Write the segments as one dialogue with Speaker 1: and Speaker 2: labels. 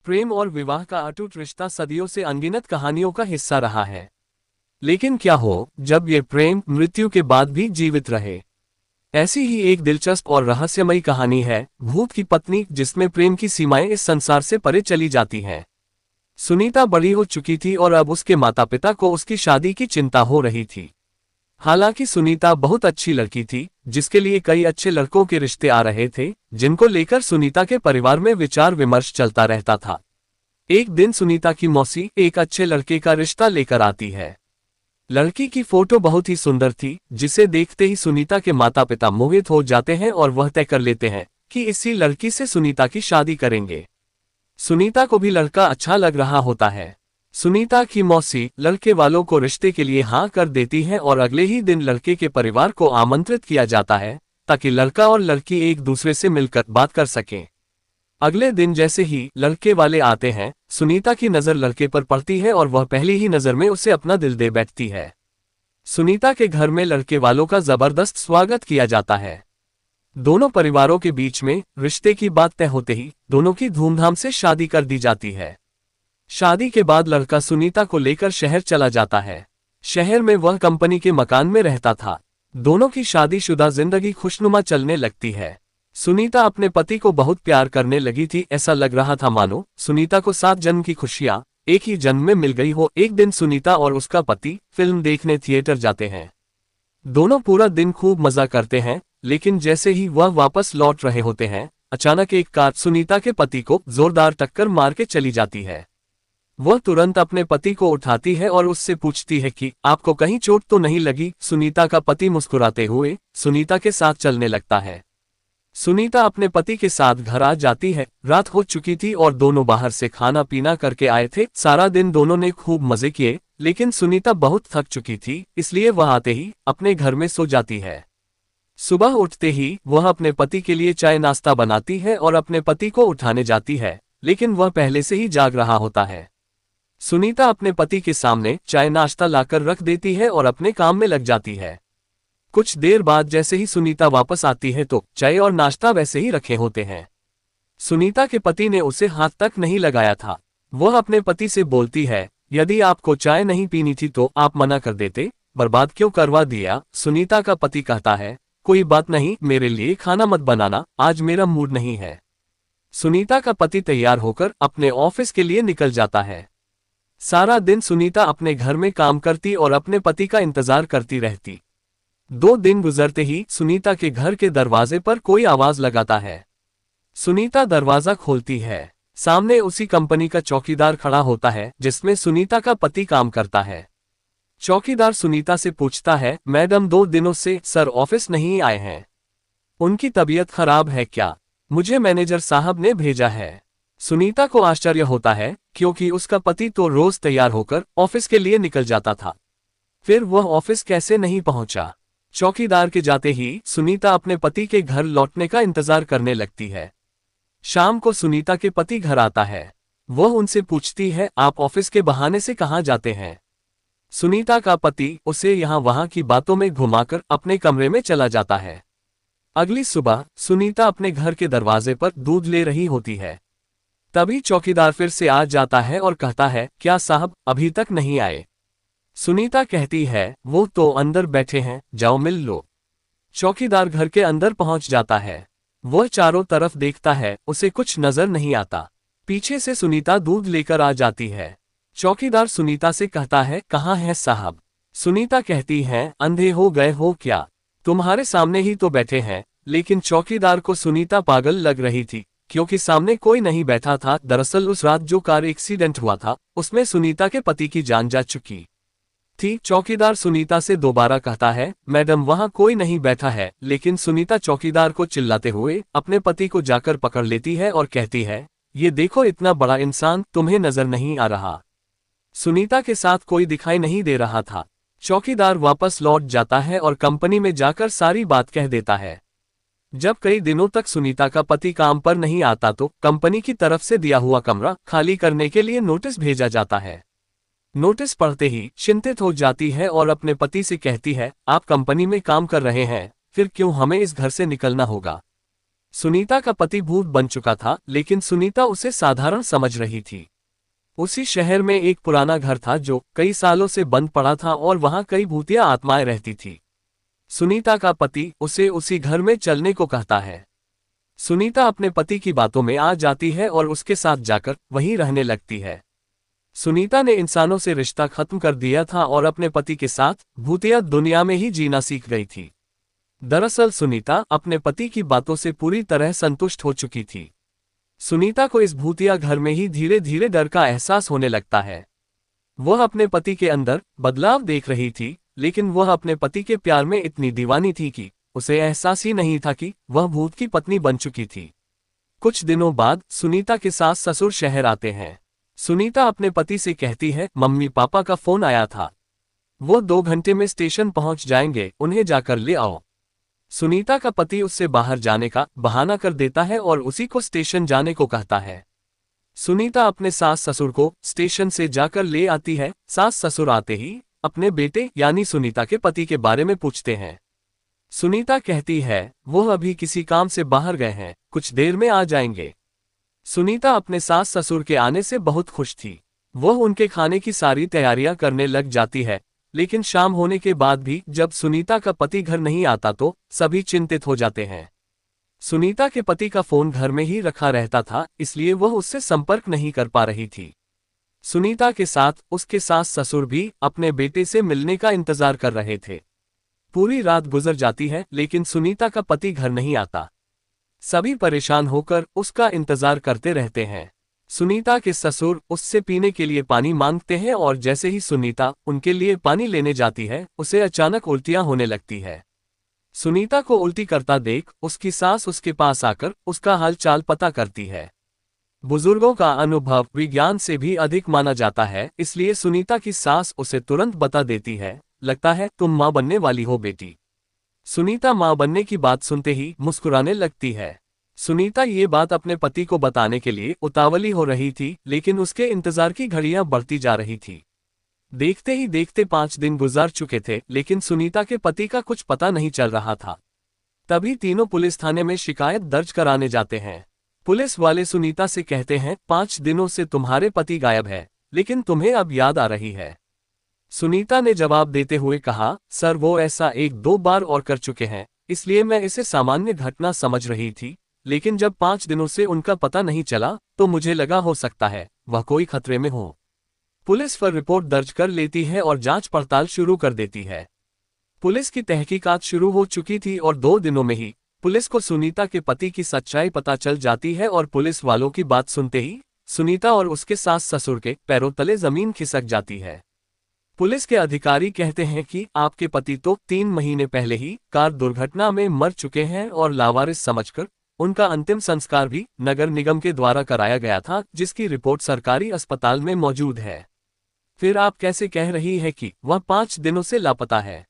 Speaker 1: प्रेम और विवाह का अटूट रिश्ता सदियों से अनगिनत कहानियों का हिस्सा रहा है। लेकिन क्या हो जब ये प्रेम मृत्यु के बाद भी जीवित रहे। ऐसी ही एक दिलचस्प और रहस्यमयी कहानी है भूत की पत्नी, जिसमें प्रेम की सीमाएं इस संसार से परे चली जाती हैं। सुनीता बड़ी हो चुकी थी और अब उसके माता पिता को उसकी शादी की चिंता हो रही थी। हालांकि सुनीता बहुत अच्छी लड़की थी, जिसके लिए कई अच्छे लड़कों के रिश्ते आ रहे थे, जिनको लेकर सुनीता के परिवार में विचार विमर्श चलता रहता था। एक दिन सुनीता की मौसी एक अच्छे लड़के का रिश्ता लेकर आती है। लड़की की फोटो बहुत ही सुंदर थी, जिसे देखते ही सुनीता के माता पिता मोहित हो जाते हैं और वह तय कर लेते हैं कि इसी लड़की से सुनीता की शादी करेंगे। सुनीता को भी लड़का अच्छा लग रहा होता है। सुनीता की मौसी लड़के वालों को रिश्ते के लिए हाँ कर देती है और अगले ही दिन लड़के के परिवार को आमंत्रित किया जाता है, ताकि लड़का और लड़की एक दूसरे से मिलकर बात कर सकें। अगले दिन जैसे ही लड़के वाले आते हैं, सुनीता की नज़र लड़के पर पड़ती है और वह पहली ही नज़र में उसे अपना दिल दे बैठती है। सुनीता के घर में लड़के वालों का जबरदस्त स्वागत किया जाता है। दोनों परिवारों के बीच में रिश्ते की बात तय होते ही दोनों की धूमधाम से शादी कर दी जाती है। शादी के बाद लड़का सुनीता को लेकर शहर चला जाता है। शहर में वह कंपनी के मकान में रहता था। दोनों की शादीशुदा जिंदगी खुशनुमा चलने लगती है। सुनीता अपने पति को बहुत प्यार करने लगी थी। ऐसा लग रहा था मानो सुनीता को 7 जन्म की खुशियां एक ही जन्म में मिल गई हो। एक दिन सुनीता और उसका पति फिल्म देखने थिएटर जाते हैं। दोनों पूरा दिन खूब मजा करते हैं, लेकिन जैसे ही वह वापस लौट रहे होते हैं, अचानक एक कार सुनीता के पति को जोरदार टक्कर मार के चली जाती है। वह तुरंत अपने पति को उठाती है और उससे पूछती है कि आपको कहीं चोट तो नहीं लगी। सुनीता का पति मुस्कुराते हुए सुनीता के साथ चलने लगता है। सुनीता अपने पति के साथ घर आ जाती है। रात हो चुकी थी और दोनों बाहर से खाना पीना करके आए थे। सारा दिन दोनों ने खूब मजे किए, लेकिन सुनीता बहुत थक चुकी थी, इसलिए वह आते ही अपने घर में सो जाती है। सुबह उठते ही वह अपने पति के लिए चाय नाश्ता बनाती है और अपने पति को उठाने जाती है, लेकिन वह पहले से ही जाग रहा होता है। सुनीता अपने पति के सामने चाय नाश्ता लाकर रख देती है और अपने काम में लग जाती है। कुछ देर बाद जैसे ही सुनीता वापस आती है तो चाय और नाश्ता वैसे ही रखे होते हैं। सुनीता के पति ने उसे हाथ तक नहीं लगाया था। वह अपने पति से बोलती है, यदि आपको चाय नहीं पीनी थी तो आप मना कर देते, बर्बाद क्यों करवा दिया। सुनीता का पति कहता है, कोई बात नहीं, मेरे लिए खाना मत बनाना, आज मेरा मूड नहीं है। सुनीता का पति तैयार होकर अपने ऑफिस के लिए निकल जाता है। सारा दिन सुनीता अपने घर में काम करती और अपने पति का इंतजार करती रहती। 2 दिन गुजरते ही सुनीता के घर के दरवाजे पर कोई आवाज लगाता है। सुनीता दरवाजा खोलती है। सामने उसी कंपनी का चौकीदार खड़ा होता है जिसमें सुनीता का पति काम करता है। चौकीदार सुनीता से पूछता है, मैडम 2 दिनों से सर ऑफिस नहीं आए हैं, उनकी तबीयत खराब है क्या? मुझे मैनेजर साहब ने भेजा है। सुनीता को आश्चर्य होता है, क्योंकि उसका पति तो रोज तैयार होकर ऑफिस के लिए निकल जाता था, फिर वह ऑफिस कैसे नहीं पहुंचा। चौकीदार के जाते ही सुनीता अपने पति के घर लौटने का इंतजार करने लगती है। शाम को सुनीता के पति घर आता है। वह उनसे पूछती है, आप ऑफिस के बहाने से कहाँ जाते हैं? सुनीता का पति उसे यहाँ वहाँ की बातों में घुमाकर अपने कमरे में चला जाता है। अगली सुबह सुनीता अपने घर के दरवाजे पर दूध ले रही होती है। तभी चौकीदार फिर से आ जाता है और कहता है, क्या साहब अभी तक नहीं आए? सुनीता कहती है, वो तो अंदर बैठे हैं, जाओ मिल लो। चौकीदार घर के अंदर पहुंच जाता है। वह चारों तरफ देखता है, उसे कुछ नजर नहीं आता। पीछे से सुनीता दूध लेकर आ जाती है। चौकीदार सुनीता से कहता है, कहाँ है साहब? सुनीता कहती है, अंधे हो गए हो क्या? तुम्हारे सामने ही तो बैठे हैं। लेकिन चौकीदार को सुनीता पागल लग रही थी, क्योंकि सामने कोई नहीं बैठा था। दरअसल उस रात जो कार एक्सीडेंट हुआ था, उसमें सुनीता के पति की जान जा चुकी थी। चौकीदार सुनीता से दोबारा कहता है, मैडम वहां कोई नहीं बैठा है। लेकिन सुनीता चौकीदार को चिल्लाते हुए अपने पति को जाकर पकड़ लेती है और कहती है, ये देखो इतना बड़ा इंसान तुम्हें नजर नहीं आ रहा? सुनीता के साथ कोई दिखाई नहीं दे रहा था। चौकीदार वापस लौट जाता है और कंपनी में जाकर सारी बात कह देता है। जब कई दिनों तक सुनीता का पति काम पर नहीं आता तो कंपनी की तरफ से दिया हुआ कमरा खाली करने के लिए नोटिस भेजा जाता है। नोटिस पढ़ते ही चिंतित हो जाती है और अपने पति से कहती है, आप कंपनी में काम कर रहे हैं, फिर क्यों हमें इस घर से निकलना होगा? सुनीता का पति भूत बन चुका था, लेकिन सुनीता उसे साधारण समझ रही थी। उसी शहर में एक पुराना घर था जो कई सालों से बंद पड़ा था और वहां कई भूतिया आत्माएं रहती थी। सुनीता का पति उसे उसी घर में चलने को कहता है। सुनीता अपने पति की बातों में आ जाती है और उसके साथ जाकर वहीं रहने लगती है। सुनीता ने इंसानों से रिश्ता खत्म कर दिया था और अपने पति के साथ भूतिया दुनिया में ही जीना सीख गई थी। दरअसल सुनीता अपने पति की बातों से पूरी तरह संतुष्ट हो चुकी थी। सुनीता को इस भूतिया घर में ही धीरे धीरे डर का एहसास होने लगता है। वह अपने पति के अंदर बदलाव देख रही थी, लेकिन वह अपने पति के प्यार में इतनी दीवानी थी कि उसे एहसास ही नहीं था कि वह भूत की पत्नी बन चुकी थी। कुछ दिनों बाद सुनीता के सास ससुर शहर आते हैं। सुनीता अपने पति से कहती है, मम्मी पापा का फोन आया था, वो 2 घंटे में स्टेशन पहुंच जाएंगे, उन्हें जाकर ले आओ। सुनीता का पति उससे बाहर जाने का बहाना कर देता है और उसी को स्टेशन जाने को कहता है। सुनीता अपने सास ससुर को स्टेशन से जाकर ले आती है। सास ससुर आते ही अपने बेटे यानी सुनीता के पति के बारे में पूछते हैं। सुनीता कहती है वो अभी किसी काम से बाहर गए हैं, कुछ देर में आ जाएंगे। सुनीता अपने सास ससुर के आने से बहुत खुश थी। वह उनके खाने की सारी तैयारियां करने लग जाती है, लेकिन शाम होने के बाद भी जब सुनीता का पति घर नहीं आता तो सभी चिंतित हो जाते हैं। सुनीता के पति का फोन घर में ही रखा रहता था, इसलिए वह उससे संपर्क नहीं कर पा रही थी। सुनीता के साथ उसके सास ससुर भी अपने बेटे से मिलने का इंतजार कर रहे थे। पूरी रात गुजर जाती है, लेकिन सुनीता का पति घर नहीं आता। सभी परेशान होकर उसका इंतजार करते रहते हैं। सुनीता के ससुर उससे पीने के लिए पानी मांगते हैं और जैसे ही सुनीता उनके लिए पानी लेने जाती है, उसे अचानक उल्टियां होने लगती है। सुनीता को उल्टी करता देख उसकी सास उसके पास आकर उसका हाल चाल पता करती है। बुजुर्गों का अनुभव विज्ञान से भी अधिक माना जाता है, इसलिए सुनीता की सास उसे तुरंत बता देती है, लगता है तुम मां बनने वाली हो बेटी। सुनीता मां बनने की बात सुनते ही मुस्कुराने लगती है। सुनीता ये बात अपने पति को बताने के लिए उतावली हो रही थी, लेकिन उसके इंतजार की घड़ियां बढ़ती जा रही थी। देखते ही देखते 5 दिन गुजार चुके थे, लेकिन सुनीता के पति का कुछ पता नहीं चल रहा था। तभी तीनों पुलिस थाने में शिकायत दर्ज कराने जाते हैं। पुलिस वाले सुनीता से कहते हैं, 5 दिनों से तुम्हारे पति गायब है, लेकिन तुम्हें अब याद आ रही है। सुनीता ने जवाब देते हुए कहा, सर वो ऐसा 1-2 बार और कर चुके हैं, इसलिए मैं इसे सामान्य घटना समझ रही थी, लेकिन जब 5 दिनों से उनका पता नहीं चला तो मुझे लगा हो सकता है वह कोई खतरे में हो। पुलिस पर रिपोर्ट दर्ज कर लेती है और जांच पड़ताल शुरू कर देती है। पुलिस की तहकीकात शुरू हो चुकी थी और 2 दिनों में ही पुलिस को सुनीता के पति की सच्चाई पता चल जाती है और पुलिस वालों की बात सुनते ही सुनीता और उसके सास ससुर के पैरों तले जमीन खिसक जाती है। पुलिस के अधिकारी कहते हैं कि आपके पति तो 3 महीने पहले ही कार दुर्घटना में मर चुके हैं और लावारिस समझकर उनका अंतिम संस्कार भी नगर निगम के द्वारा कराया गया था, जिसकी रिपोर्ट सरकारी अस्पताल में मौजूद है। फिर आप कैसे कह रही है कि वह 5 दिनों से लापता है?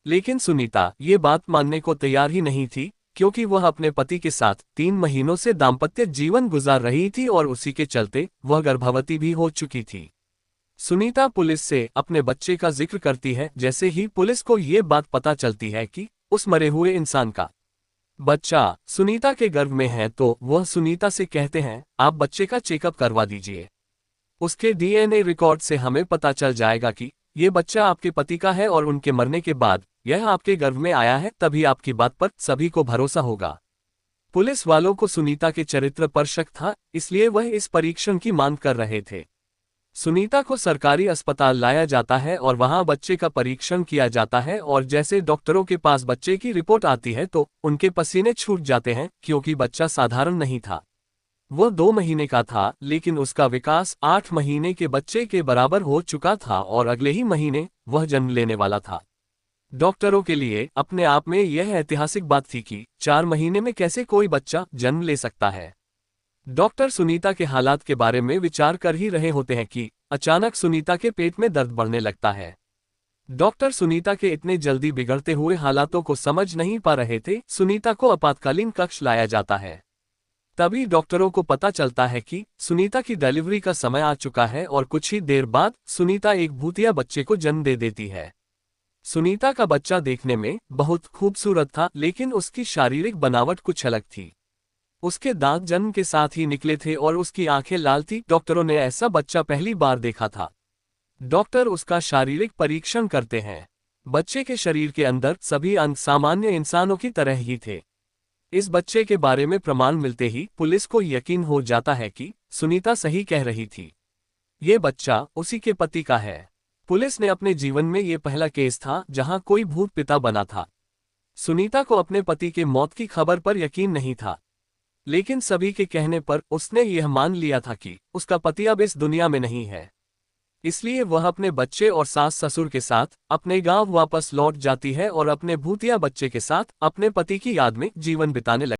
Speaker 1: लेकिन सुनीता ये बात मानने को तैयार ही नहीं थी, क्योंकि वह अपने पति के साथ 3 महीनों से दाम्पत्य जीवन गुजार रही थी और उसी के चलते वह गर्भवती भी हो चुकी थी। सुनीता पुलिस से अपने बच्चे का जिक्र करती है। जैसे ही पुलिस को ये बात पता चलती है कि उस मरे हुए इंसान का बच्चा सुनीता के गर्भ में है, तो वह सुनीता से कहते हैं, आप बच्चे का चेकअप करवा दीजिए। उसके डीएनए रिकॉर्ड से हमें पता चल जाएगा कि ये बच्चा आपके पति का है और उनके मरने के बाद यह आपके गर्भ में आया है, तभी आपकी बात पर सभी को भरोसा होगा। पुलिस वालों को सुनीता के चरित्र पर शक था, इसलिए वह इस परीक्षण की मांग कर रहे थे। सुनीता को सरकारी अस्पताल लाया जाता है और वहां बच्चे का परीक्षण किया जाता है और जैसे डॉक्टरों के पास बच्चे की रिपोर्ट आती है तो उनके पसीने छूट जाते हैं, क्योंकि बच्चा साधारण नहीं था। वह 2 महीने का था, लेकिन उसका विकास 8 महीने के बच्चे के बराबर हो चुका था और अगले ही महीने वह जन्म लेने वाला था। डॉक्टरों के लिए अपने आप में यह ऐतिहासिक बात थी कि 4 महीने में कैसे कोई बच्चा जन्म ले सकता है। डॉक्टर सुनीता के हालात के बारे में विचार कर ही रहे होते हैं कि अचानक सुनीता के पेट में दर्द बढ़ने लगता है। डॉक्टर सुनीता के इतने जल्दी बिगड़ते हुए हालातों को समझ नहीं पा रहे थे। सुनीता को आपातकालीन कक्ष लाया जाता है। तभी डॉक्टरों को पता चलता है कि सुनीता की डिलीवरी का समय आ चुका है और कुछ ही देर बाद सुनीता एक भूतिया बच्चे को जन्म दे देती है। सुनीता का बच्चा देखने में बहुत खूबसूरत था, लेकिन उसकी शारीरिक बनावट कुछ अलग थी। उसके दांत जन्म के साथ ही निकले थे और उसकी आंखें लाल थी। डॉक्टरों ने ऐसा बच्चा पहली बार देखा था। डॉक्टर उसका शारीरिक परीक्षण करते हैं। बच्चे के शरीर के अंदर सभी अंग सामान्य इंसानों की तरह ही थे। इस बच्चे के बारे में प्रमाण मिलते ही पुलिस को यकीन हो जाता है कि सुनीता सही कह रही थी। ये बच्चा उसी के पति का है। पुलिस ने अपने जीवन में ये पहला केस था जहां कोई भूत पिता बना था। सुनीता को अपने पति के मौत की खबर पर यकीन नहीं था, लेकिन सभी के कहने पर उसने यह मान लिया था कि उसका पति अब इस दुनिया में नहीं है। इसलिए वह अपने बच्चे और सास ससुर के साथ अपने गांव वापस लौट जाती है और अपने भूतिया बच्चे के साथ अपने पति की याद में जीवन बिताने लगती है।